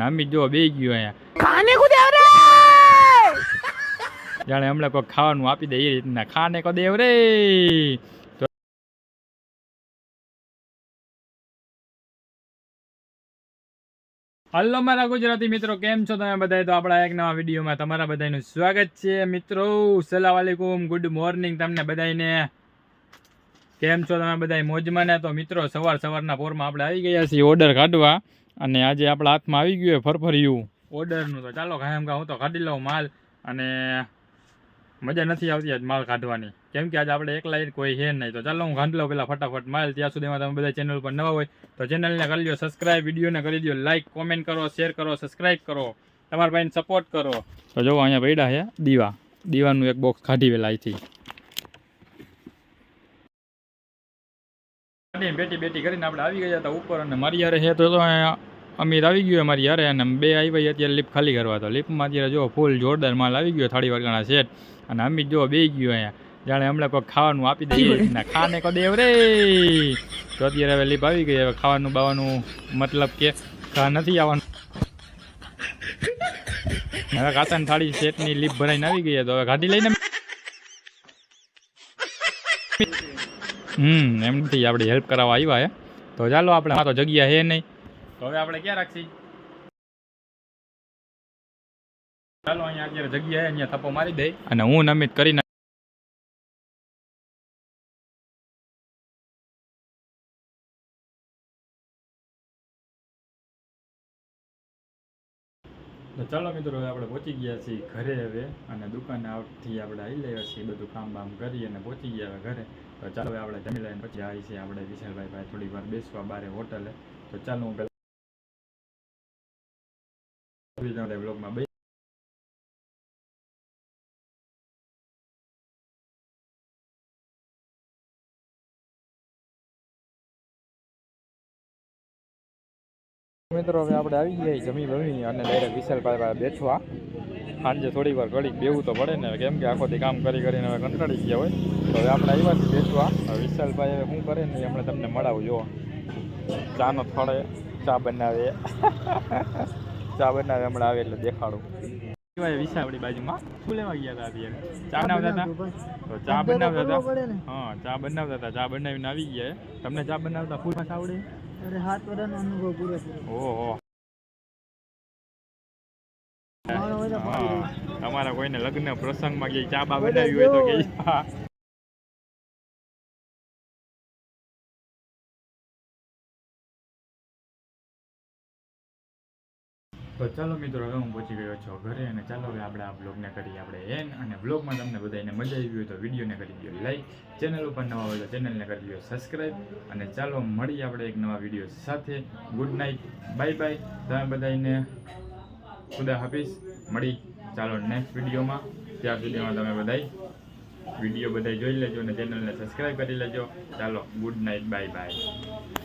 નામી જો બે ગયો અહીંયા ખાને કો દેવ રે જાણે હમણાં કોઈ ખાવાનું આપી દે એ રીતના ખાને કો દેવ રે. હલો મારા ગુજરાતી મિત્રો, કેમ છો તમે બધા? તો આપણા એક નવા વિડીયોમાં તમારા બધાનું સ્વાગત છે મિત્રો. સલામ વાલેકુમ, ગુડ મોર્નિંગ તમને બધાને. કેમ છો તમે બધા? મોજમાં ને? તો મિત્રો સવારના પોરમાં આપણે આવી ગયા છીએ ઓર્ડર કાઢવા, અને આજે આપણા હાથમાં આવી ગયું ફરફરિયું ઓર્ડરનું. તો ચાલો કાંઈ હું તો કાઢી લઉં માલ, અને મજા નથી આવતી આજ માલ કાઢવાની, કેમ કે આજે આપણે એકલા કોઈ છે નહીં. તો ચાલો હું કાઢી લઉં પેલા ફટાફટ માલ. ત્યાં સુધીમાં તમે બધા ચેનલ પર નવા હોય તો ચેનલને કરી લો સબસ્ક્રાઈબ, વિડીયોને કરી દો લાઈક, કોમેન્ટ કરો, શેર કરો, સબસ્ક્રાઈબ કરો, તમારા ભાઈને સપોર્ટ કરો. તો જો અહીંયા પડ્યા છે દીવાનું એક બોક્સ કાઢી પેલા અહીંથી બેટી કરીને આપણે આવી ગયા હતા ઉપર, અને મારી યારે છે તો અમીર આવી ગયો મારી યારે, અને બે આવી અત્યારે લિફ્ટ ખાલી કરવા. તો લિફ્ટમાં અત્યારે જો ફૂલ જોરદાર માલ આવી ગયો, થાળી વર્ગાના સેટ, અને અમીર જો બે ગયો અહીંયા જાણે હમણાં કોઈ ખાવાનું આપી દઈએ ખાને કો દેવ રે. તો અત્યારે હવે લિફ્ટ આવી ગઈ, હવે ખાવાનું બાવાનું મતલબ કે નથી આવવાનું. હવે કાસાની થાળી સેટની લિફ્ટ ભરાઈને આવી ગઈ, તો હવે ગાડી લઈને એમ નથી આપણે હેલ્પ કરાવવા આવ્યા હે. તો ચાલો આપણે તો જગ્યા હે નહીં, તો હવે આપણે ક્યાં રાખશી? ચાલો અહીંયા અત્યારે જગ્યા હે, અહીંયા થપ્પો મારી દે, અને હું નમિત કરીને તો ચાલો મિત્રો હવે આપણે પહોંચી ગયા છીએ ઘરે હવે, અને દુકાને આવથી આપણે આવી લેવા છીએ, બધું કામ બામ કરી અને પહોંચી ગયા હવે ઘરે. તો ચાલો હવે આપણે જમી લઈને પછી આવી છીએ આપણે વિશાલભાઈ પાસે થોડી વાર બેસવા બારે હોટલે. તો ચાલો હું પહેલાં બ્લોગમાં બે મિત્રો હવે આપણે આવી ગયા જમી બમી, અને ડાયરેક્ટ વિશાલભાઈ પાસે બેઠવા. સાંજે થોડી વાર ઘડીક બેવું તો પડે ને, કેમ કે આખોથી કામ કરીને હવે કંટાળી ગયા હોય. તો હવે આપણે આવ્યા છીએ બેસવા. વિશાલભાઈ હવે શું કરે ને હમણાં તમને મળાવું. જો ચાનો થોડે ચા બનાવે હમણાં આવે એટલે દેખાડું. વિશાલ આપણી બાજુમાં શું લેવા ગયા હતા અત્યારે? ચા બનાવતા હતા. તો ચા બનાવતા હતા, હા ચા બનાવતા હતા. ચા બનાવીને આવી ગયા. તમને ચા બનાવતા ફૂલ પાસ આવડે? અરે 7 વર્ષનો અનુભવ પૂરો. ઓહો, તમારા કોઈને લગ્ન પ્રસંગમાં કે ચા બા બનાવી હોય તો કે તો ચાલો મિત્રો હવે હું પહોંચી ગયો છું ઘરે, અને ચાલો હવે આપણે આ બ્લોગને કરીએ આપણે એન્ડ. અને બ્લોગમાં તમને બધાને મજા આવી હોય તો વિડીયોને કરી દો લાઈક, ચેનલ ઉપર નવા હોય તો ચેનલને કરી દો સબસ્ક્રાઈબ, અને ચાલો મળીએ આપણે એક નવા વિડીયો સાથે. ગુડ નાઇટ, બાય બાય તમે બધાને, ખુદા હાફિઝ. મળી ચાલો નેક્સ્ટ વિડીયોમાં. ત્યાં સુધીમાં તમે બધા વિડીયો જોઈ લેજો, અને ચેનલને સબસ્ક્રાઈબ કરી લેજો. ચાલો ગુડ નાઇટ, બાય બાય.